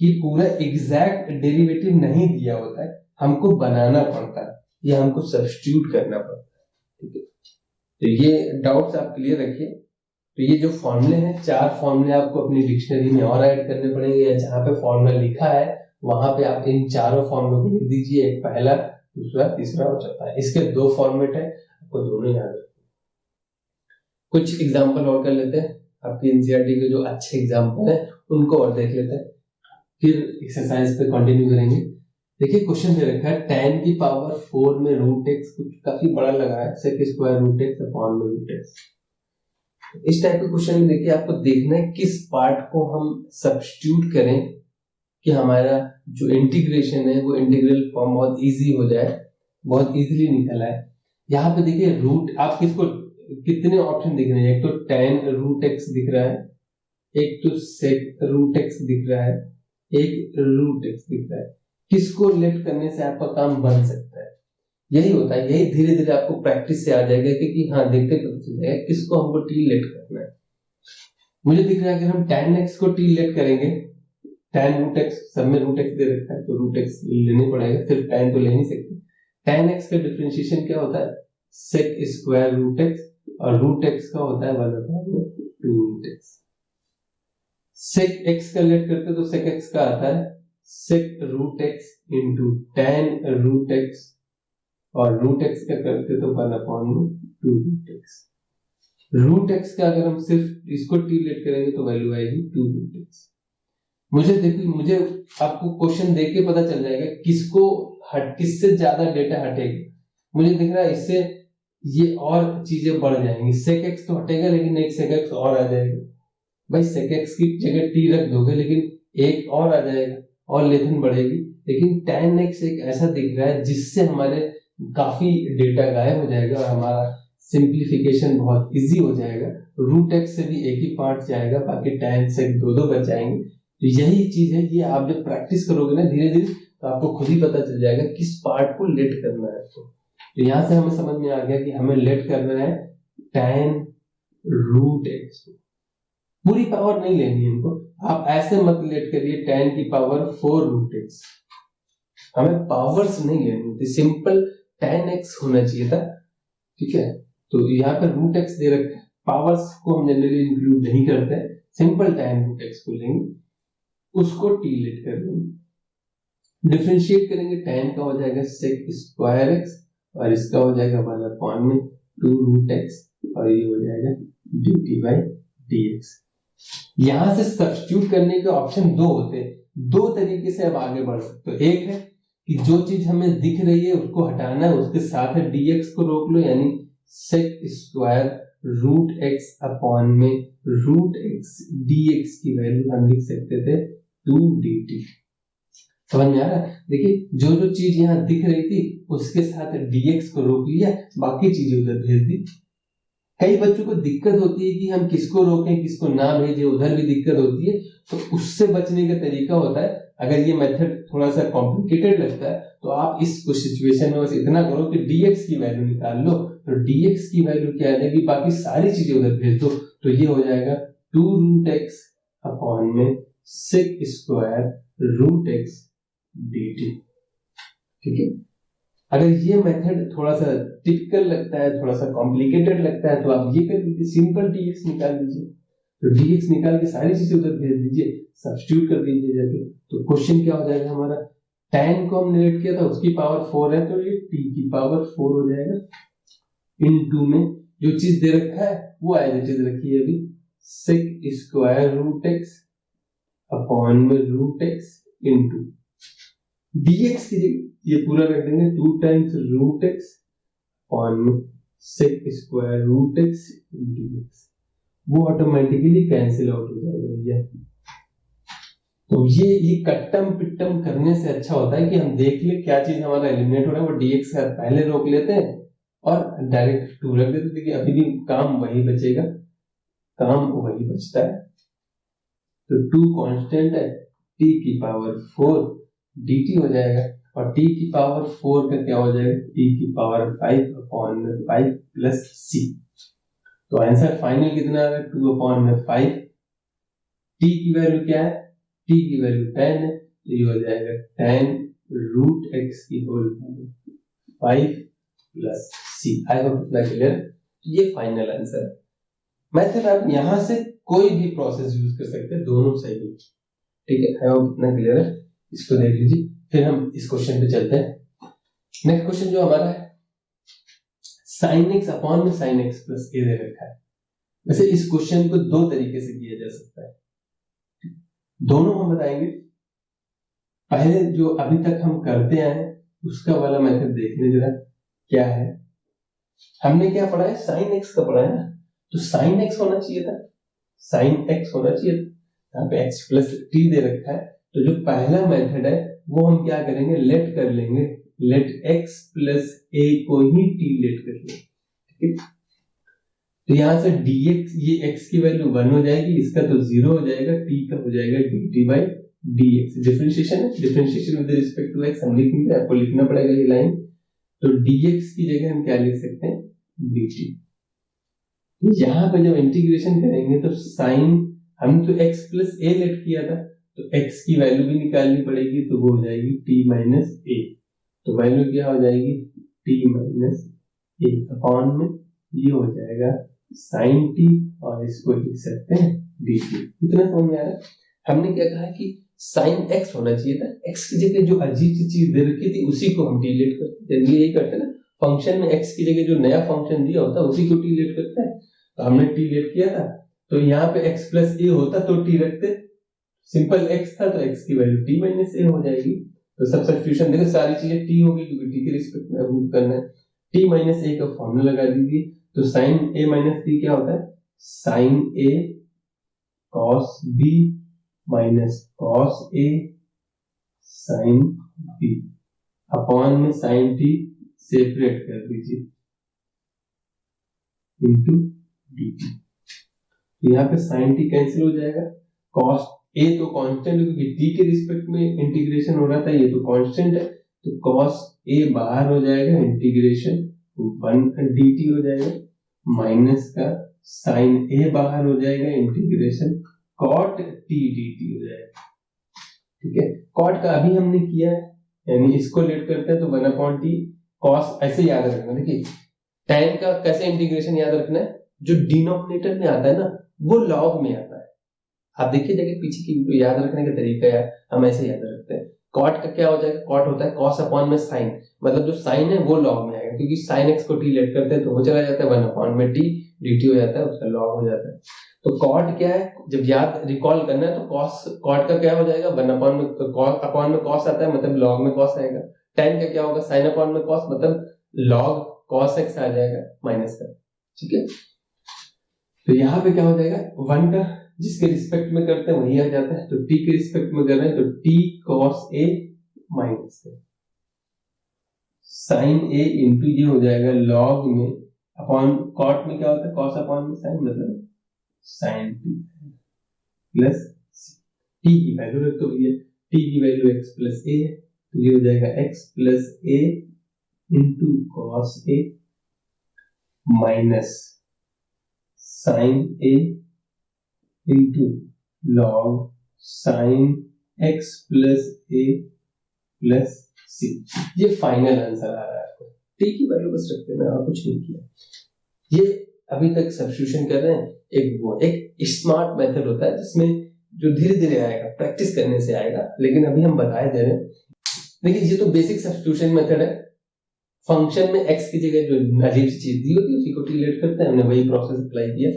कि पूरा एग्जैक्ट डेरिवेटिव नहीं दिया होता है, हमको बनाना पड़ता है या हमको सब्स्टिट्यूट करना पड़ता है। ठीक है, तो ये डाउट्स आप क्लियर रखिए। तो ये जो फॉर्मूले हैं, 4 फॉर्मूले आपको अपनी डिक्शनरी में और ऐड करने पड़ेंगे, या जहां पे फॉर्मूला लिखा है वहां पे आप इन चारों फॉर्मूलों को लिख दीजिए, एक पहला, दूसरा, तीसरा और चौथा है। इसके 2 फॉर्मेट है, आपको दोनों याद रखना। कुछ एग्जाम्पल और कर लेते हैं, आपकी एनसीईआरटी के जो अच्छे एग्जाम्पल है उनको और देख लेते हैं, फिर एक्सरसाइज पे कंटिन्यू करेंगे। देखिए क्वेश्चन दे रखा है tan की पावर 4 में रूट x, कुछ काफी बड़ा लगा है, sec square root x upon में रूट x। इस टाइप के क्वेश्चन में देखिए आपको देखना है किस पार्ट को हम सब्स्टिट्यूट करें कि हमारा जो इंटीग्रेशन है वो इंटीग्रल फॉर्म बहुत इजी हो जाए, बहुत इजीली निकल आए। यहाँ पे देखिए रूट, आप किसको, कितने ऑप्शन दिख रहे हैं, एक तो tan रूट x दिख रहा है, एक तो sec रूट x दिख रहा है, एक रूट x दिख रहा है। किसको लेट करने से आपका काम बन सकता है, यही होता है। यही धीरे धीरे आपको प्रैक्टिस से आ जाएगा कि हाँ देखते पता चल जाएगा किसको हमको t लेट करना है। मुझे दिख रहा है कि हम tan x को t लेट करेंगे, tan रूट x, सब में रूट x दे रखा है तो रूट x लेने पड़ेगा, सिर्फ tan तो ले नहीं सकते। tan x का डिफरेंशिएशन क्या होता है, sec स्क्वायर रूट x, और रूट x का होता है 1/2 रूट x। sec x का लेट करते तो sec x का आता है sec root x into tan root x, और रूट x का करते तो 1/2 रूट x। रूट x का अगर हम सिर्फ इसको t लेट करेंगे तो वैल्यू आएगी 2 रूट x। मुझे आपको क्वेश्चन देख के पता चल जाएगा किसको किससे ज्यादा डेटा हटेगा। मुझे दिख रहा है इससे ये और चीजें बढ़ जाएंगी, sec x तो हटेगा लेकिन एक sec x और आ जाएगा। भाई sec x की जगह t रख दोगे, लेकिन एक और आ जाएगा और लेथन बढ़ेगी, लेकिन tan x एक ऐसा दिख रहा है जिससे हमारे काफी डेटा गायब हो जाएगा और हमारा सिंप्लीफिकेशन बहुत इजी हो जाएगा। रूट एक्स से भी एक ही पार्ट जाएगा, बाकी tan से दो बच जाएंगे। तो यही चीज है, ये आप जब प्रैक्टिस करोगे ना धीरे धीरे तो आपको खुद ही पता चल जाएगा किस पार्ट को लेट करना है आपको। तो यहाँ से हमें समझ में आ गया कि हमें लेट करना है tan रूट एक्स को, पूरी पावर नहीं लेनी है हमको। आप ऐसे मत लेट करिए tan की पावर 4 रूट एक्स, हमें पावर्स नहीं लेनी थी, सिंपल tan x होना चाहिए था। ठीक है, तो यहाँ पे रूट एक्स दे रखा है, पावर्स को हम जनरली इंक्लूड नहीं करते, सिंपल tan रूट एक्स को लेंगे, उसको t लेट कर देंगे, डिफरेंशिएट करेंगे, tan का हो जाएगा sec स्क्वायर x और इसका हो जाएगा 1/2 रूट एक्स और ये हो जाएगा dt by dx। यहां से सब्स्टिट्यूट करने के ऑप्शन दो होते हैं, दो तरीके से आप आगे बढ़ सकते हो। एक है कि जो चीज हमें दिख रही है उसको हटाना है, उसके साथ है dx को रोक लो, यानी sec square root x upon में रूट एक्स dx की वैल्यू हम लिख सकते थे 2 dt। समझ में आ रहा है? देखिए जो जो चीज यहाँ दिख रही थी उसके साथ dx को रोक लिया, बाकी चीजें उधर भेज दी। कई बच्चों को दिक्कत होती है कि हम किसको रोकें किसको ना भेजें, उधर भी दिक्कत होती है, तो उससे बचने का तरीका होता है, अगर ये मेथड थोड़ा सा कॉम्प्लिकेटेड लगता है तो आप इस सिचुएशन में बस इतना करो कि dx की वैल्यू निकाल लो, तो dx की वैल्यू क्या आ जाएगी, बाकी सारी चीजें उधर भेज दो, तो ये हो जाएगा 2 रूट एक्स अपॉन में sec square root x dt। ठीक है, अगर ये मेथड थोड़ा सा टिपिकल लगता है, थोड़ा सा कॉम्प्लिकेटेड लगता है, तो आप ये कर दीजिए, सिंपल dx निकाल दीजिए, तो dx निकाल के सारी चीजें उधर भेज दीजिए, सब्स्टिट्यूट कर दीजिए जाके, तो क्वेश्चन क्या हो जाएगा हमारा, tan को हमने लेट किया था उसकी पावर 4 है, तो ये t की पावर 4 हो जाएगा, इनटू में जो चीज दे रखा है वो एज इट इज रखी है अभी, sec square root x upon में रूट एक्स इनटू dx की जगह ये पूरा रख देंगे 2 टाइम्स रूट एक्स अपॉन में sec square root x dx, वो ऑटोमेटिकली कैंसिल आउट हो जाएगा भैया। तो ये कट्टम पिट्टम करने से अच्छा होता है कि हम देख ले क्या चीज हमारा एलिमिनेट हो रहा है, वो dx का पहले रोक लेते हैं और डायरेक्ट 2 रख देते हैं, कि अभी भी काम वही बचेगा, काम वही बचता है। तो 2 कांस्टेंट है, t की पावर 4 dt हो जाएगा, और t की पावर 4 का क्या हो जाएगा, t की पावर 5 अपॉन 5 प्लस c। तो आंसर फाइनल कितना आ रहा है, 2 अपॉन 5। t की वैल्यू क्या है, t की वैल्यू 10 है, तो ये हो जाएगा 10 रूट x की whole power 5 plus c। I hope इतना क्लियर। ये फाइनल आंसर है। मेथड आप यहां से कोई भी प्रोसेस यूज कर सकते हैं, दोनों सही है। ठीक है, आई होप इतना क्लियर है। इसको देख लीजिए, फिर हम इस क्वेश्चन पे चलते हैं। नेक्स्ट क्वेश्चन जो हमारा है, sin x अपॉन में sin x प्लस a दे रखा है। वैसे इस क्वेश्चन को दो तरीके से किया जा सकता है, दोनों हम बताएंगे। पहले जो अभी तक हम करते आए हैं उसका वाला मेथड देख लें जरा क्या है। हमने क्या पढ़ा है, sin x का पढ़ा है ना, तो sin x होना चाहिए था, sin x होना चाहिए था, यहाँ पे x प्लस t दे रखा है, तो जो पहला मेथड है वो हम क्या करेंगे, लेट कर लेंगे, लेट x प्लस a को ही t लेट कर लेंगे। ठीक है, तो यहां से dx, ये x की वैल्यू 1 हो जाएगी, इसका तो 0 हो जाएगा, t का हो जाएगा dt बाई dx। डिफरेंशिएशन है, differentiation with respect to x हम लिखेंगे, आपको लिखना पड़ेगा ये लाइन। तो dx की जगह हम क्या लिख सकते हैं, dt। यहां पे जब इंटीग्रेशन करेंगे तो साइन, हम तो x प्लस a लेट किया था, तो x की वैल्यू भी निकालनी पड़ेगी, तो वो हो जाएगी t माइनस a। तो वैल्यू क्या हो जाएगी, t माइनस a अपॉन में ये हो जाएगा sin t, और इसको लिख सकते हैं dt। इतना समझ में आ रहा है। हमने क्या कहा कि sin x होना चाहिए था, x की जगह जो अजीब सी चीज दे रखी थी उसी को हम t लेट करते हैं, यही करते हैं ना, फंक्शन में x की जगह जो नया फंक्शन दिया होता है उसी को t लेट करते हैं। तो हमने t लेट किया था, तो यहाँ पे x प्लस a होता तो t रखते, सिंपल x था तो x की वैल्यू t माइनस a हो जाएगी। तो सब्स्टिट्यूशन देखो सारी चीजें t होगी क्योंकि t के रिस्पेक्ट में अब करना है, t माइनस a का फॉर्मूला लगा दीजिए। तो sin a माइनस t क्या होता है, sin a cos b minus cos A sine B upon में साइन टी सेपरेट कर दीजिए इंटू डी टी। यहाँ पे साइन टी कैंसिल हो जाएगा, कॉस ए तो कांस्टेंट है क्योंकि टी के रिस्पेक्ट में इंटीग्रेशन हो रहा था, ये तो कांस्टेंट है, तो कॉस ए बाहर हो जाएगा, इंटीग्रेशन 1 dt हो जाएगा, माइनस का साइन ए बाहर हो जाएगा, इंटीग्रेशन कॉट टी dt हो जाएगा। ठीक है, कॉट का अभी हमने किया है, यानी इसको लेट करते हैं तो 1/t कॉस ऐसे याद रखना। देखिए tan का कैसे इंटीग्रेशन याद रखना है, जो डिनोमिनेटर में आता है ना वो लॉग में आता है। आप देखिए जगह पीछे की वीडियो, याद रखने का तरीका है, हम ऐसे याद रखते हैं। कॉट का क्या हो जाएगा, कॉट होता है कॉस अपॉन में साइन, मतलब जो साइन है वो लॉग में आएगा, क्योंकि साइन एक्स को टी लेट करते हैं तो वो चला जाता है 1 में टी dt हो जाता है, उसका लॉग हो जाता है। तो कॉट क्या है, जब याद रिकॉल करना है तो कॉस कॉट का क्या हो जाएगा, 1 में कॉस अपॉन में कॉस आता है, मतलब लॉग में कॉस आएगा। tan का क्या होगा, साइन अपॉन में कॉस, मतलब लॉग कॉस एक्स आ जाएगा माइनस का। ठीक है, तो यहाँ पे क्या हो जाएगा, 1 का जिसके रिस्पेक्ट में करते हैं वही आ जाता है, तो t के रिस्पेक्ट में कर रहे हैं तो t cos a minus sine a into ये हो जाएगा लॉग में अपॉन कॉट में क्या होता है, cos अपॉन में साइन, मतलब साइन t प्लस t की वैल्यू रख दो भैया, t की वैल्यू x प्लस a है, तो ये हो जाएगा x plus a into cos a minus sine a into log sine x plus a plus c। ये फाइनल आंसर आ रहा है आपको, t की वैल्यू बस रख देना, और कुछ नहीं किया। ये अभी तक सब्स्टिट्यूशन कर रहे हैं, एक स्मार्ट मेथड होता है जिसमें जो धीरे धीरे आएगा, प्रैक्टिस करने से आएगा, लेकिन अभी हम बताए दे रहे हैं। देखिए ये तो बेसिक सब्स्टिट्यूशन मेथड है, फंक्शन में x की जगह जो अजीब सी चीज दी होती है उसी को रिलेट करते हैं, हमने वही प्रोसेस अप्लाई किया।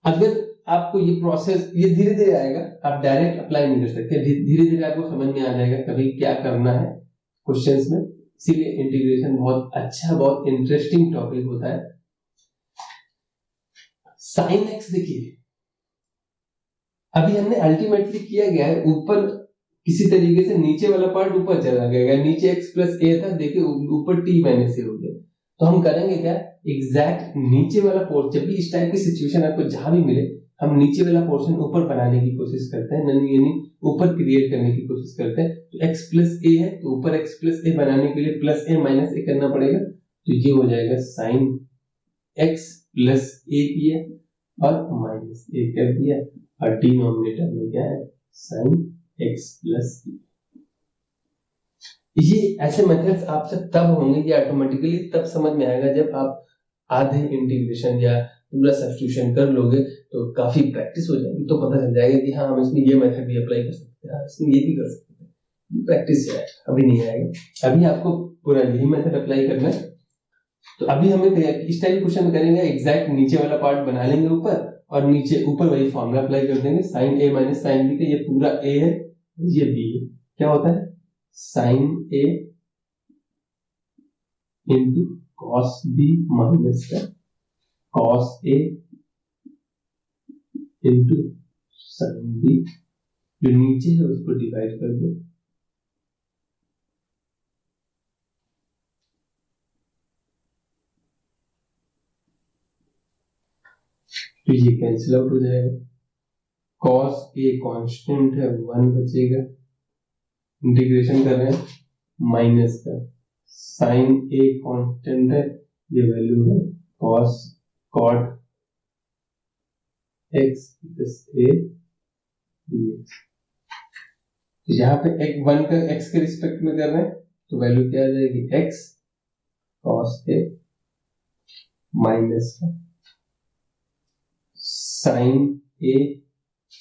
अगर आपको ये प्रोसेस ये धीरे धीरे आएगा, आप डायरेक्ट अप्लाई नहीं कर सकते, धीरे धीरे आपको समझ में आ जाएगा कभी क्या करना है क्वेश्चंस में, इसीलिए इंटीग्रेशन बहुत अच्छा, बहुत इंटरेस्टिंग टॉपिक होता है। साइन एक्स देखिए अभी हमने अल्टीमेटली किया गया है, ऊपर किसी तरीके से नीचे वाला पार्ट ऊपर चला गया, नीचे x प्लस a था, देखिए ऊपर t माइनस a हो गया, तो हम करेंगे क्या, एग्जैक्ट नीचे वाला पोर्शन, जब भी इस टाइप की सिचुएशन आपको जहां भी मिले, हम नीचे वाला पोर्शन ऊपर बनाने की कोशिश करते हैं, यानी ऊपर क्रिएट करने की कोशिश करते हैं। तो x प्लस a है तो ऊपर x प्लस a बनाने के लिए प्लस a माइनस a करना पड़ेगा, तो ये हो जाएगा साइन x प्लस a किया और माइनस a कर दिया, और डिनोमिनेटर में क्या है, साइन x प्लस a। ये ऐसे मेथड्स आपसे तब होंगे, ये ऑटोमेटिकली तब समझ में आएगा जब आप आधे इंटीग्रेशन या पूरा सब्स्टिट्यूशन कर लोगे, तो काफी प्रैक्टिस हो जाएगी, तो पता चल जाएगा कि हाँ हम इसमें ये मेथड भी अप्लाई कर सकते हैं, इसमें ये भी कर सकते हैं। ये प्रैक्टिस है, अभी नहीं आएगा, अभी आपको पूरा यही मेथड अप्लाई करना है। तो अभी हमें इस टाइप क्वेश्चन करेंगे, एग्जैक्ट नीचे वाला पार्ट बना लेंगे ऊपर, और नीचे ऊपर वही फॉर्मूला अप्लाई कर देंगे, sine a minus sine b का, ये पूरा a है ये b है, क्या होता है sine a into cos b minus का cos a into sine b, जो नीचे है उसको डिवाइड कर दो, तो ये कैंसिल आउट हो जाएगा, cos a कांस्टेंट है 1 बचेगा, इंटीग्रेशन कर रहे हैं माइनस का साइन a कांस्टेंट है, ये वैल्यू है cos cot x plus a dx। यहाँ पे एक 1 का x के रिस्पेक्ट में कर रहे हैं तो वैल्यू क्या आ जाएगी, x cos a माइनस का साइन a,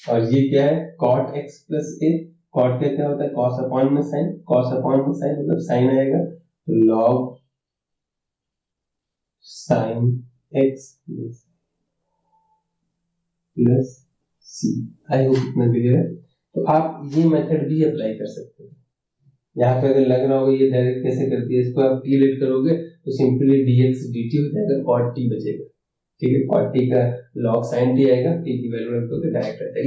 और ये क्या है cot x plus a, cot का क्या होता है cos अपॉन में साइन, cos अपॉन में साइन मतलब साइन आएगा, तो log sine x plus c। I hope इतना क्लियर है। तो आप ये मेथड भी अप्लाई कर सकते हैं। यहाँ पे अगर लग रहा होगा ये डायरेक्ट कैसे करती है, इसको आप t लेट करोगे तो सिंपली dx dt हो जाएगा, cot t बचेगा। ठीक है, cot t का log sin t आएगा, t की वैल्यू रख दोगे डायरेक्ट रहता है।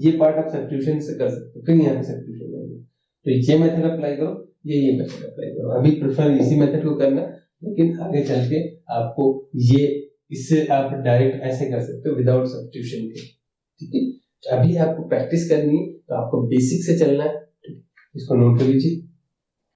ये पार्ट आप सब्स्टिट्यूशन से कर सकते हो, फिर यहाँ पे सब्स्टिट्यूशन करेंगे तो ये मेथड अप्लाई करो, ये मेथड अप्लाई करो। अभी प्रेफर इसी मेथड को करना, लेकिन आगे चल के आपको ये इससे आप डायरेक्ट ऐसे कर सकते हो विदाउट सब्स्टिट्यूशन के, ठीक है। अभी आपको प्रैक्टिस करनी है तो आपको बेसिक से चलना है, इसको नोट कर लीजिए।